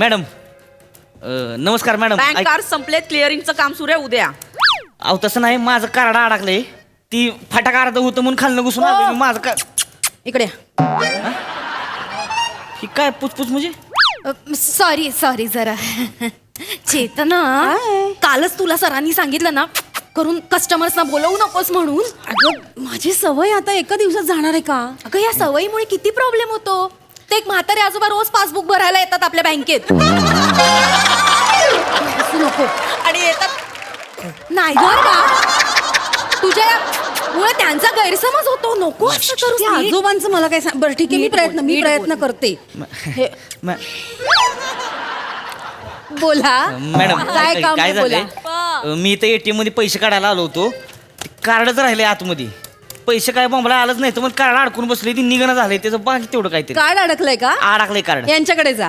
Madam नमस्कार madam. Bank card संपलेत, क्लिअरिंगचं काम सुरू आहे उद्या. अहो तसं नाही, माझं कार्ड अडकलंय. ती फाटक अर्ध होतं म्हणून खाल्लं घुसून आलोय मी. माझं काय इकडे ही काय पुचपुच म्हणजे? सॉरी जरा चेतना, कालच तुला सरांनी सांगितलं ना करून कस्टमर्सना बोलवू नकोस म्हणून. अगं माझी सवय आता एका दिवसात जाणार आहे का? अगं या सवयीमुळे किती प्रॉब्लेम होतो. ते एक म्हातारे आजोबा रोज पासबुक भरायला येतात आपल्या बँकेत. असू नको. आणि येतात नाही ग का तुझ्या मुळे त्यांचा गैरसमज होतो. नको असं करू. त्या आजोबांचं मला काय सांग. बरं ठीक आहे, मी प्रयत्न करते. बोला मॅडम काय काम काय आहे, बोला. झालंय, मी इथं एटीएम मध्ये पैसे काढायला आलो होतो. कार्डच राहिले आतमध्ये. पैसे काय बोंबला आलंच नाही तर मग कार्ड अडकून बसले. ती निघणं झालंय त्याचं बाकी तेवढं काहीतरी कार्ड अडकलंय का? अडकलंय कार्ड. यांच्याकडे जा.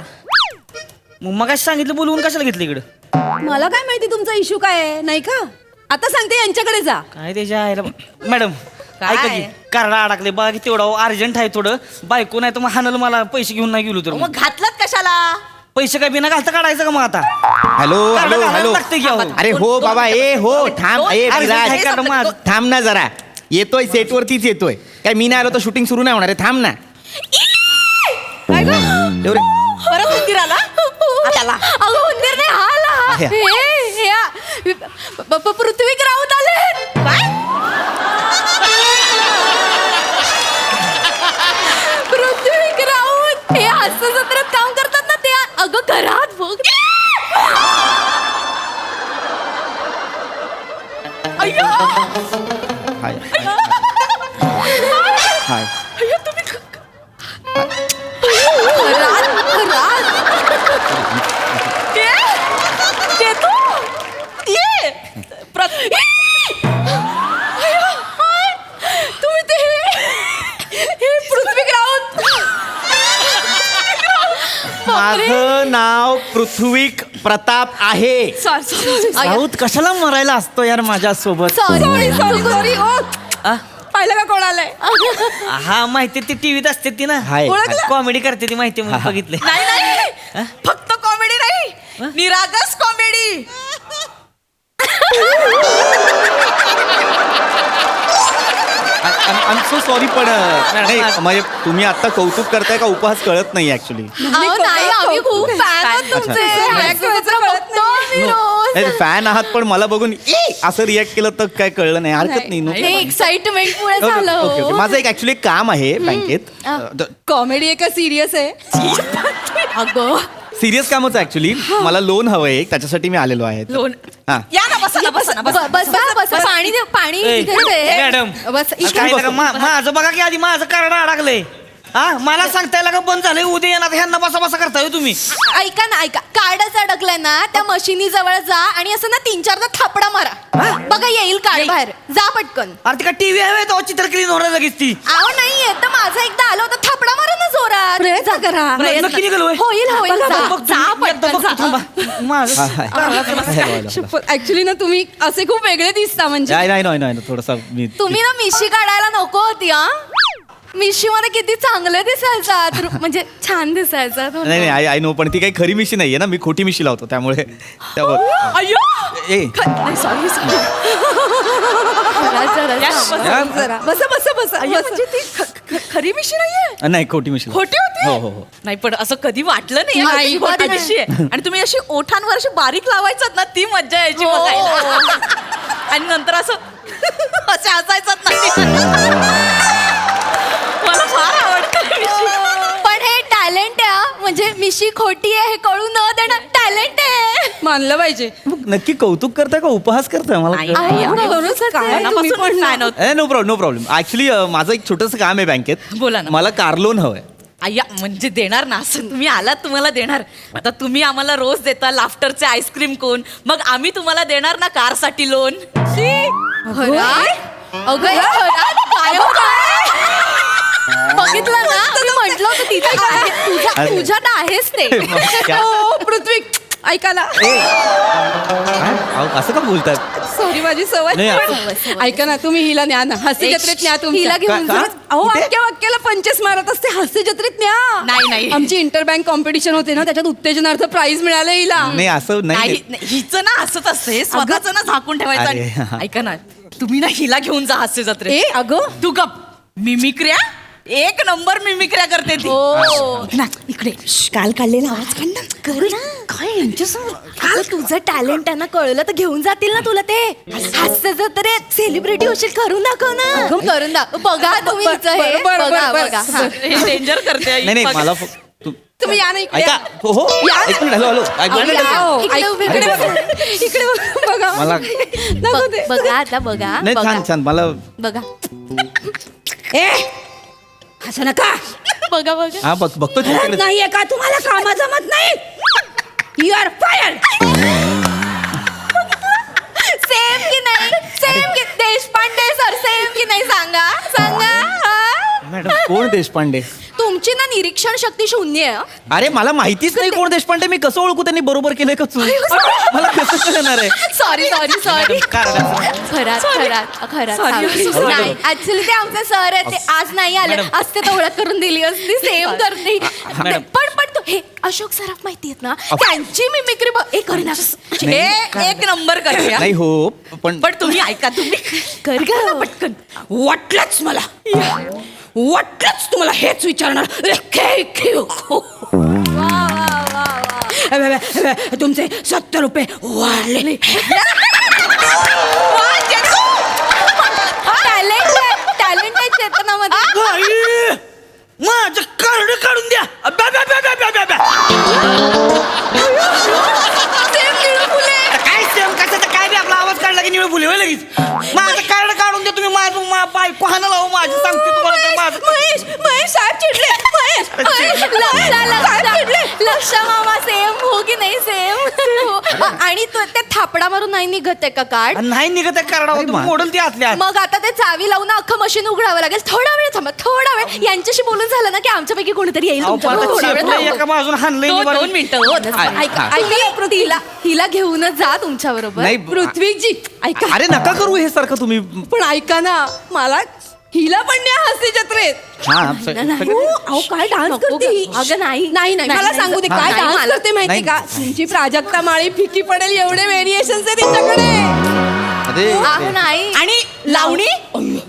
मग काय सांगितलं बोलवून कशाला घेतलं इकडं? मला काय माहिती तुमचा इश्यू काय आहे, नाही का? आता सांगते यांच्याकडे जा. काय त्याच्या आईला मॅडम ऐका की, कार्ड अडकले बाकी तेवढं अर्जंट आहे थोडं. बायको नाही तर मग हाणल मला. पैसे घेऊन नाही गेलो तर मग घातलात कशाला? पैसे काय बिना घालता काढायचं का मग आता? हॅलो कार्ड हॅलो घालायला हॅलो लागतंय की अहो. अरे हो बाबा, ए हो थांब. ए अरे, विराज, काय करणार माझं? थांब ना जरा. येतोय सेटवरतीच येतोय. काय मी नाही आलो तर शूटिंग सुरू नाही होणार आहे. थांब ना. काय ग? एवढे परत उंदीर आला? आला. अगं उंदीर नाही हा आला. आहे. पृथ्वी राऊत आले. पृथ्वी राऊत हे हास्य जत्रेत काम करतात ना ते. अगं घरात बघ. अय्यो हाय हाय. अय्यो तुम्ही तुम्ही ते हे पृथ्वी राऊत. माझं नाव पृथ्वीक प्रताप आहे. राऊत कशाला मरायला असतो यार माझ्यासोबत? सॉरी आ? पाहिलं का कोण आलंय? हा माहिती, ती टीव्हीत असते ती ना. हाय. ओळखलं? कॉमेडी करते ती माहिती मी बघितले. नाही फक्त कॉमेडी नाही, निरागस comedy. I am so sorry पण नाही, म्हणजे तुम्ही आता कौतुक करताय का उपहास कळत नाही ऍक्च्युली. नाही आम्ही खूप फॅन आहोत तुमचे. अच्छा. हास्य जत्रा बघतो आम्ही रोज. फॅन आहात पण मला बघून असं रिॲक्ट केलं तर काय कळलं नाही. हरकत नाही. हे एक्साइटमेंट मुळे ओके झालं. ओके. माझं एक ऍक्च्युली काम आहे बँकेत. कॉमेडी आहे का सिरियस आहे? अगं सिरियस कामच ऍक्च्युली. मला लोन हवंय एक, त्याच्यासाठी मी आलेलो आहे. लोन. हा. या ना, बसा ना, बसा ना, बसा. बस पाणी दे. पाणी इथे दे. मॅडम बस इकडे काय बस. नका, माझं बघा की आधी माझं कार्ड अडकलंय. हा मला सांगताय का बंद झालंय, उद्या येणार ह्यांना बसा बसा करताय तुम्ही. ऐका ना ऐका, कार्डच अडकलंय ना त्या मशिनी जवळ जा आणि असं ना 3-4दा थापडा मारा. बघा येईल कार्ड बाहेर. जा पटकन. अरे ती का टीव्ही आहे तो चित्र क्लीन होणार लगेच ती. आव नाही येत माझं एकदा आलं होतं. थापडा मारा ना जोरात. प्रयत्न करा. नक्की निघालो होय. होईल बघा, जा. बघतो, जा मी एकदा पटकन बघतो, जा. थांबा. माझं ऍक्च्युली ना तुम्ही असे खूप वेगळे दिसता. म्हणजे नाही थोडसा मी तुम्ही ना मिशी काढायला नको होती. हा मिशी मध्ये किती चांगले दिसायचा. म्हणजे छान दिसायचा. नाही आय नो, पण ती काही खरी मिशी नाहीये ना. मी खोटी मिशी लावतो त्यामुळे अय्यो ए सॉरी जरा बसा बसा बसा. म्हणजे ती खरी मिशी नाहीये, नाही खोटी मिशी लावतो. खोटी होती. हो. नाही पण असं कधी वाटलं नाही नाही, ही खोटी नाही. मिशी आहे. आणि तुम्ही अशी ओठांवर अशी बारीक लावायचात ना, ती मज्जा यायची हो. बघायला. आणि नंतर असं असे हसायचात ना. मला फार आवडतं मिशी. पण हे टॅलेंट आहे हा. म्हणजे मिशी खोटी आहे हे कळू न देणं टॅलेंट आहे. मानलं पाहिजे. नक्की कौतुक करताय का उपहास करताय मला नाही, कळत नाही, नाही. खरंच काय तुम्ही पण fan आहोत. नो प्रॉब्लेम ऍक्च्युली माझं एक छोटंसं काम आहे बँकेत. बोला ना. मला कार लोन हवंय. अय्या म्हणजे देणार ना. असं तुम्ही आलात तुम्हाला देणार. आता तुम्ही आम्हाला रोज देता लाफ्टरचे आईस्क्रीम कोण, मग आम्ही तुम्हाला देणार ना कारसाठी लोन. अगं हे घरात काय बघितलं ना मी म्हटलं होतं तिथे तुझ्यात आहेच ते. क्या? पृथ्वी ऐका ना काय? अहो, असं का बोलतात सॉरी माझी सवय नाही, ऐका ना तुम्ही हिला न्या ना हास्य जत्रेत न्या तुम्ही हिला घेऊन का? जा. अहो कुठे? अख्ख्या वाक्याला पंचेस मारत असते हास्य जत्रेत न्या नाही. आमची इंटर बँक कॉम्पिटिशन होते ना त्याच्यात उत्तेजनार्थ प्राइज मिळालं हिला नाही असं नाही नाही हिचं ना असंच असते स्वतःच ना झाकून ठेवायचं अरे. आणि- ऐका ना तुम्ही ना हिला घेऊन जा हास्य जत्रेत ए अगं तू गप मिमिक्र्या एक नंबर मिमिक्र्या करते ती हो. ना इकडे काल काढलेला आवाज काढ ना कर ना. काय यांच्यासमोर अगं, तुझं टॅलेंट त्यांना कळलं तर घेऊन जातील ना तुला ते हास्य जत्रेत सेलिब्रिटी होशील. करून दाखव ना. करून दाखव. बघा तुम्ही हिचं हे. बरं, बघा, बरं, बघा. बरं. हा. हे डेंजर करते नाही नाही बघ. मला तुम्ही या ना इकडे ऐका हो हो या ना. एक मिनिट हॅलो हॅलो अहो, ऐका या. हो, इकडे ऐक- उभी इकडे राहा. बघा. इकडे बघा मला दाखवते. बघा आता बघा. नाही बघा. छान छान मला बघा ए असं नका बघा बघा. हा बघतो तुझ्याकडे. नाहीये का तुम्हाला काम जमत नाही यू आर फायर सेम की नाही सेम की देशपांडे सर सेम की नाही सांगा सांगा हा? मॅडम कोण देशपांडे तुमची ना निरीक्षण शक्ती शून्य आहे, हं? अरे मला माहितीच नाही कोण देशपांडे मी कसं ओळखू त्यांनी बरोबर केलंय का चूक मला कसं कळणार आहे सॉरी सॉरी सॉरी कारणाचं- खरात खरात खरात Sorry. नाही ऍक्च्युली ते आमचे सर आहेत ते आज नाही आले मॅडम. असते तर ओळख करून दिली असती सेम करते मॅडम. पण तू हे अशोक सराफ माहिती आहेत ना त्यांची मिमिक्री एक करीना हे एक नंबर करते हा. नाही हो पण पण तुम्ही ऐका तुम्ही कर करा ग. पटकन वाटलंच मला वाटलंच तुम्हाला हेच विचारणार तुमचे 70 रुपये वाढले टॅलेंट आहे चेतनामध्ये आई, माझं कार्ड काढून द्या अब्या, अब्या, अब्या, अब्या, अब्या, अब्या. आता काय सेम कशाचा काय बी आपला आवाज काढला की निळ फुले होय लगेच माझं कार्ड काढून द्या तुम्ही माझं बायको हाना लावू माझी सांगते तुम्हाला ते माझं महेश साहेब चिडले लक्ष मामा सेम हो की नाही सेम आणि ते थापडा मारून नाही निघत आहे का कार्ड नाही निघत आहे कार्डावर तुम्ही मोडल ती आतल्या आत. मग आता ते चावी लावून अख्खं मशीन उघडावं लागेल थोडा वेळ थांबा थोडा वेळ यांच्याशी बोलून झालं ना की आमच्यापैकी कोणीतरी येईल अहो, तुमच्याबरोबर. परत थोडा वेळ चेपलंय थांबा. एका बाजून हाणलंय निवारण. दोन मिनिटं हो. ऐका हिला घेऊनच जा तुमच्या बरोबर नाही पृथ्वीजी ऐका अरे नका करू हे सारखं तुम्ही पण ऐका ना मला हिला पण न्या हास्य जत्रेत हा हो, अहो काय डान्स नको करते ही? ग. अगं नाही. नाही नाही नाही, मला नाही. सांगू दे हा, काय नाही, डान्स मला- करते माहिती नाही. का तुमची प्राजक्ता माळी फिकी पडेल एवढे व्हेरिएशन आहे तिच्याकडे अरे अहो, नाही आणि लावणी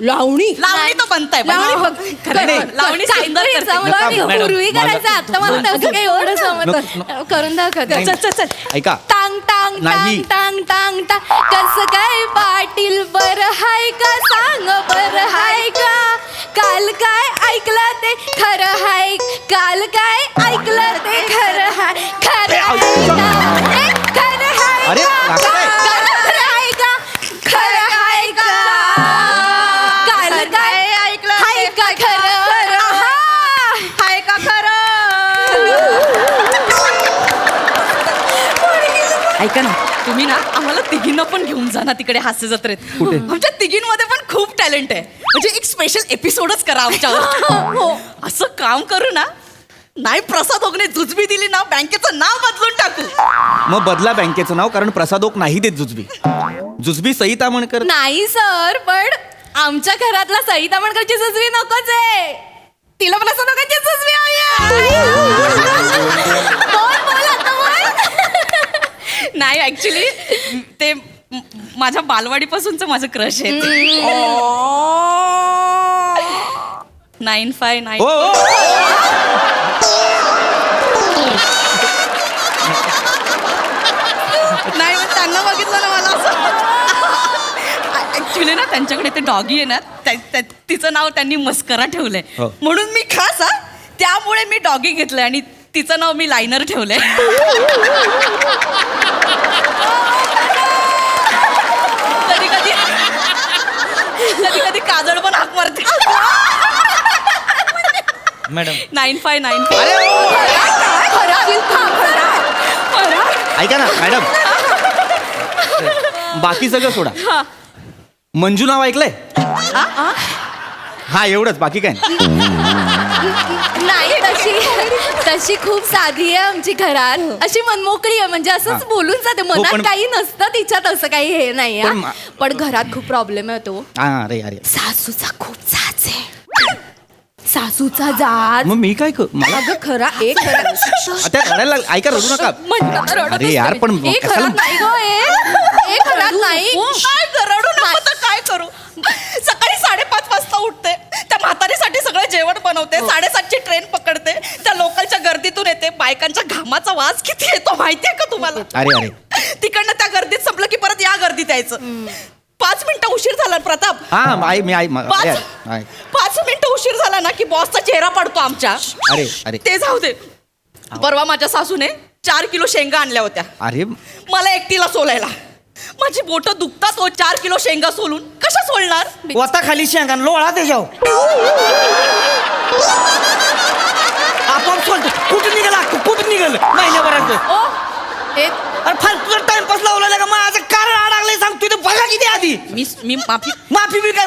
लावणी लावणी तर बनताय लावणी पण. बघ. खरं नाही. आहे. लावणी सुंदर करते. नका, मॅडम. पूर्वी मला- करायचं आता मला तसं काही एवढं जमत करून दाखव नाही. चल चल चल ऐका टांग टांग नाही. टांग टांग टांग टांग कसं काय पाटील बर हाय का सांग बर हाय का काल काय ऐकलं ते खरं हाय काल काय ऐकलं ते खरं हाय खरं हाय का? ए, खरं हाय अरे, का? नाचताय. खरं हाय का? खरं हाय का? काल काय ऐकलं हाय का खरं हाय का ऐका ना तुम्ही ना आम्हाला तिघींना पण घेऊन जा ना तिकडे हास्य जत्रेत आमच्या तिघींमध्ये पण खूप टॅलेंट आहे म्हणजे एक स्पेशल एपिसोडच करा आमच्यावर हो असं काम करू ना नाही प्रसाद ओगने जुजबी दिली ना बँकेचं नाव बदलून टाकू मग बदला बँकेचं नाव कारण प्रसादोक नाही देत जुजबी जुजबी सई तामणकर नाही सर पण आमच्या घरातला सई तामणकरची सुचवी नकोच आहे तिला पण असं नकाची सुचवी हवी आहे. बोल बोल आता बोल नाही ऍक्च्युली ते माझ्या बालवाडीपासूनच माझं क्रश आहे ते. 959 हो हो. नाही मग त्यांना बघितलं ना मला असं ऍक्च्युली ना त्यांच्याकडे ते डॉगी आहे ना तिचं नाव त्यांनी मस्करा ठेवलंय हो. म्हणून मी खास त्यामुळे मी डॉगी घेतलंय आणि तिचं नाव मी लायनर ठेवलंय कधी कधी कधी कधी काजळ पण हाक मारते मॅडम 9595 ऐका ना मॅडम बाकी सगळं सोडा मंजू नाव ऐकलंय हा एवढंच बाकी काय नाही. नाही तशी खूप साधी आहे आमची घरात, अशी मनमोकळी आहे, म्हणजे असंच बोलून जाते, मनात पण- काही नसतं तिच्यात, असं काही हे नाही पण हा. पण घरात खूप प्रॉब्लेम आहे तो, अरे अरे सासूचा खूप जाच आहे, सासूचा जाच. मग मी काय मला अगं खरा एक खरा आता रडायला लागलं. ऐका रडू नका. म्हणतात रडतच अरे यार, नाही. पण एक कशाला- घरात नाही गं, एक घरात नाही. काय रडू नको तर काय करू. सकाळी 5:30 वाजता उठते, त्या म्हातारीसाठी सगळं जेवण बनवते, 7:30ची ट्रेन पकडते, त्या लोकलच्या गर्दीतून येते, बायकांच्या घामाचा वास किती येतो माहितीये का तुम्हाला. अरे अरे तिकडनं त्या गर्दीत संपलं की परत या गर्दीत यायचं. 5 मिनिटं उशीर झाला प्रताप, हा आई मी आई 5 मिनिटं उशीर झाला ना की बॉसचा चेहरा पडतो आमच्या. अरे अरे ते जाऊ दे. परवा माझ्या सासूने 4 किलो शेंगा आणल्या होत्या अरे मला एकटीला सोलायला. माझी बोट दुखतात, 4 किलो शेंगा सोलून कशा सोलणार. वता खाली शेंगा लोळा त्याच्यावर आपण सोडतो. कुठं निघाला कुठं निघाल महिन्याभराचं. ओ, हे अरे फार तुझा टाइमपास लावला का माझं कारण अडकलंय सांग तू बघा किती आधी मी माफी माफी बी काय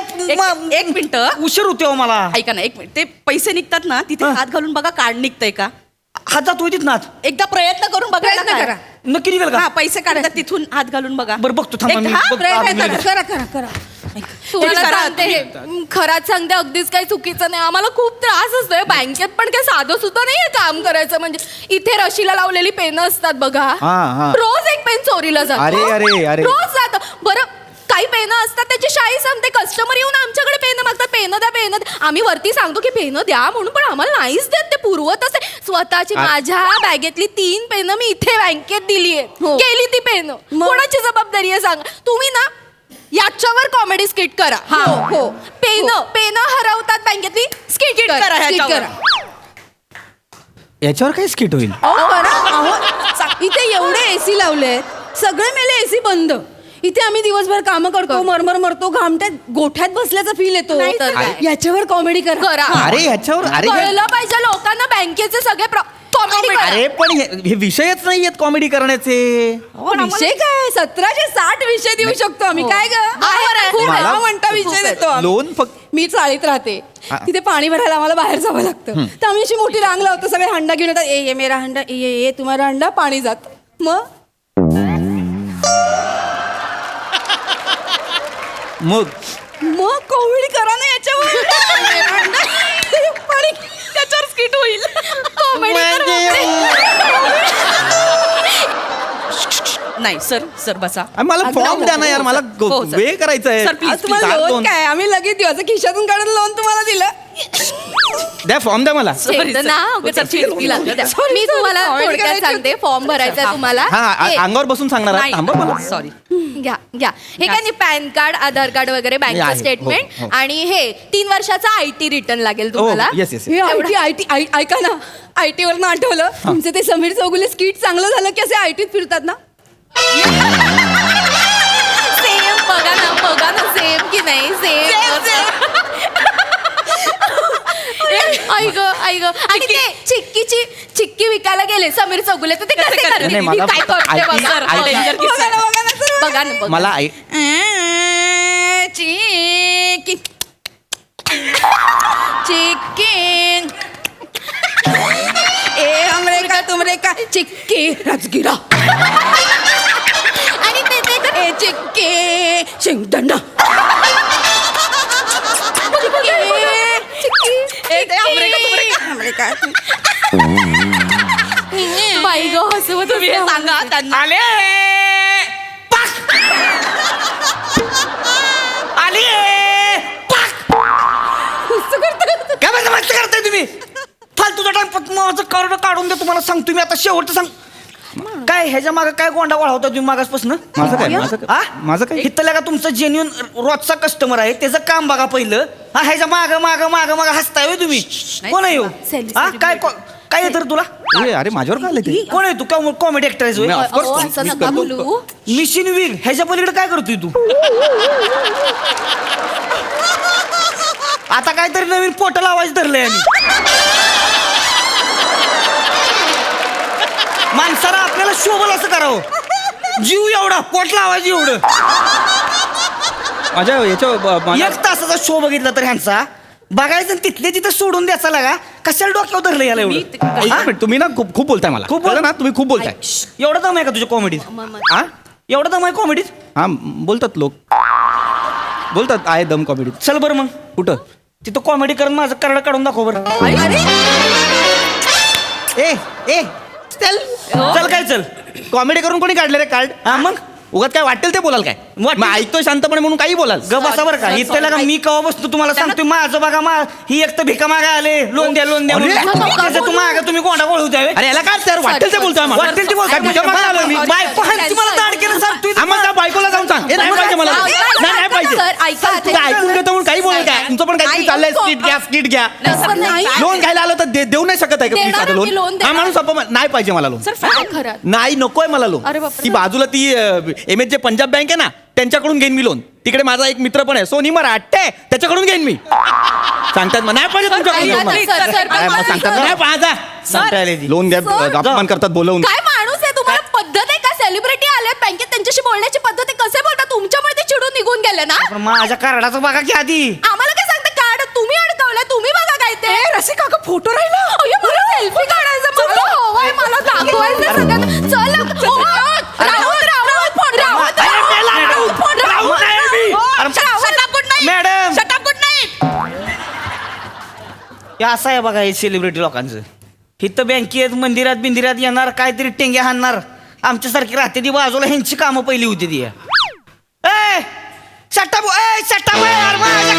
एक मिनिट उशीर होते हो मला. ऐका ना, एक मिनिट. ते पैसे निघतात ना तिथे हा. हात घालून बघा कार्ड निघतंय का. हात जात होती ना एकदा प्रयत्न करून बघा ना प्रयत्न काय. करा. नक्की निघाल हा का पैसे काढतात तिथून हात घालून बघा. बरं बघतो थांबा मी. हा, बघ- प्रयत्न आधी करा करा करा तुम्हाला करा, सांगते हे खरात सांगते, अगदीच काही चुकीचं नाही. आम्हाला खूप त्रास असतोय बँकेत, पण काही साधं सुद्धा नाहीये काम करायचं. म्हणजे इथे रशीला लावलेली पेन असतात बघा, हा. रोज एक पेन चोरीला जातो. अरे, अरे, अरे. रोज जात. बरं काही पेन असतात त्याची शाई सांगते, कस्टमर येऊन आमच्याकडे पेन मागतात, पेन द्या. आम्ही वरती सांगतो की पेन द्या म्हणून, पण आम्हाला नाहीच देत. ते पुरवत असते. स्वतःची माझ्या बॅगेतली 3 पेन मी इथे बँकेत दिलीये, गेली ती पेन. कोणाची जबाबदारी आहे सांग तुम्ही ना. याच्यावर कॉमेडी स्किट करा. हो पेन हरवतात बँकेतली, स्किट करा करा. ह्याच्यावर. याच्यावर काय स्किट होईल. इथे एवढे एसी लावले, सगळे मेले एसी बंद. इथे आम्ही दिवसभर काम करतो, मरमर मरतो, घामट्यात गोठ्यात बसल्याचा फील येतो. नाही तर काय. याच्यावर कॉमेडी करा. अरे ह्याच्यावर अरे कळलं पाहिजे लोकांना बँकेचे सगळे कॉमेडी करा. अरे पण हे विषयच नाही आहेत कॉमेडी करण्याचे. विषय काय 1760 विषय देऊ शकतो आम्ही. काय आहे, खूप आहे. ग म्हणता विषय देतो आम्ही. लोन फक्त मी चाळीत राहते, हा. तिथे पाणी भरायला आम्हाला बाहेर जावं लागतं. तर आम्ही अशी मोठी रांग लावतो, सगळे हंडा घेऊन येतात. ये मेरा हंडा, ये तुम्हाला हंडा, पाणी जात. मग मग कॉमेडी करा ना याच्यावर. पाणी त्याच्यावर स्किट होईल. नाही सर बसा. मला फॉर्म द्या ना यार, मला हो, सर. वे करायचं आहे. सर, please, आज तुम्हाला please. लोन दोन. काय, आम्ही लगेच दिवस खिशातून काढून लोन तुम्हाला दिलं. द्या फॉर्म द्या मला. Sorry, sir. ना उगाच सर, please, चिडकी लागते. please. मी तुम्हाला Comedy थोडक्यात करायची सांगते, फॉर्म भरायचा आहे तुम्हाला. हा अंगावर बसून सांगणार आहे. थांबा मला. सॉरी. घ्या हे काय नाही, पॅन कार्ड, आधार कार्ड वगैरे, आहे, बँकचं हो, स्टेटमेंट हो. आणि हे 3 वर्षाचा IT रिटर्न लागेल हो तुम्हाला. Yes yes. हे IT ऐका ना, IT वरनं आठवलं तुमचं ते समीर चौगुले स्किट चांगलं झालं की असे ITत फिरतात ना. सेम बघा ना सेम की नाही सेम. ऐक आणि ते चिक्की विकायला गेले समीर चौगुले, तर ते कसे करतील? नाही, मी मला काय करते IT बघा. danger kiss बघा ना, बघा ना, सर. बघा ना. मला चिकन ए हमरे का तुमरे का चिक्की राजगिरा. आणि ते ए चिक्की शेंगदाणा. हमरे का बाई ग हसवत तुम्ही हे सांगा त्यांना. आले पाक आले पाक काय बरं मस्त करताय तुम्ही. फालतूचा टाइम कार्ड काढून दे तुम्हाला सांगतो मी आता. शेवटचं सांग काय ह्याच्या मागं काय गोंडा वाढवता तुम्ही मागासपासून. माझं काय माझं काय हिथलं का तुमचं जेन्युन रोजचा कस्टमर आहे, त्याचं काम बघा पहिलं. हा ह्याच्या माग हसताय होय तुम्ही. कोण आहे ह्यो? हा काय येतं रे तुला. अरे माझ्यावर काय आलं ते. कोण आहे तू कॉमेडी ऍक्टर आहेस होय? Of course, अहो, मी असं नका करतो. बोलू. मिशन विग ह्याच्या पलीकडे काय करतोय तू. आता काहीतरी नवीन पोटल आवाज धरलाय आणि माणसाला आपल्याला शोभल असं करावं. जीव एवढा पोटला आवाज एवढं. माझ्या याच्या 1 तासाचा शो बघितला तर ह्यांचा बघायचं आणि तिथले तिथं सोडून द्यायचा लागा कशाला डोक्यावर धरलं याला मी एवढं ते- एक मिनिट, तुम्ही ना खूप खूप बोलताय मला खूप बोल- कळलं ना, तुम्ही खूप बोलताय. एवढं दम आहे का तुझ्या कॉमेडीत हा एवढं दम आहे कॉमेडीत हा बोलतात लोक बोलतात आहे दम कॉमेडी. चल बरं मग कुठं तिथं कॉमेडी करून माझं करडं काढून दाखव बरं ए ए चल चल काय चल कॉमेडी करून कोणी काढले रे कार्ड? हा मग उगाच काय वाटेल ते बोलाल काय वाटेल. मग ऐकतोय शांतपणे म्हणून काही बोलाल. ग बसा बरं का इथं लागा मी कवा बसतो तुम्हाला सांगतोय माझं बघा ही एक तर भिका मागा आले लोन द्या अरे. त्याचं तुम्ही कोणा बोलू द्यावे अरे याला काय सर वाटेल ते बोलतोय आम्हाला. वाटेल ते बोल काय तुझ्या मागे आलोय मी? बायको हाय तुम्हाला दाड केलं सांगतोय आम्हाला त्या बायकोला जाऊन सांग. हे नाही पाहिजे मला. नाही पाहिजे. सर, ऐका. तुला ऐकून घेतो म्हणून काही बोल काय तुमचं पण काहीतरी चाललंय स्किट घ्या असं नाही. लोन घ्यायला आलं तर देऊ नाही शकत आहे का प्लीज देणार आता मी loan लोन देणार. हा माणूस नाही पाहिजे मला लोन. सर काय खरं नाही नकोय मला लोन. अरे बापरे. ती बाजूला ती एमएच जे पंजाब बँक आहे ना त्यांच्याकडून घेईन मी लोन. तिकडे माझा एक मित्र पण आहे सोनी मराठे त्याच्याकडून घेईन मी. सांगतात मग नाही पाहिजे तुमच्याकडून ऐका लोन ना, मला. सर, सर, काय मग सांगतात सर. नाही पाहिजे सांगतायला ती. लोन द्या सर. अपमान करतात बोलवून. काय माणूस आहे तुम्हाला पद्धत आहे का सेलिब्रिटी आल्यात बँकेत त्यांच्याशी बोलण्याची पद्धत आहे कसे बोलता तुमच्यामुळे ते चिडून निघून गेले ना पण माझ्या कार्डाचं बघा की आधी आम्हाला काय सांगता कार्ड तुम्ही अडकवलंय तुम्ही बघा काय ते रसिका का फोटो राहिला अय्यो, मला सेल्फी काढायचं मला हवंय मला दाखवायचं सगळं चल राऊत राऊत अरे, मेला राऊत. राऊत नाही मी. अरे, मॅडम. हे असं आहे बघा हे सेलिब्रिटी लोकांचं इथं बँकेत मंदिरात बिंदिरात येणार काहीतरी टेंग्या हाणणार आमच्यासारखी राहते ती बाजूला ह्यांची कामं पहिली होती ती ए, शटाप, ए, शटाप, ए, अरे माझ्या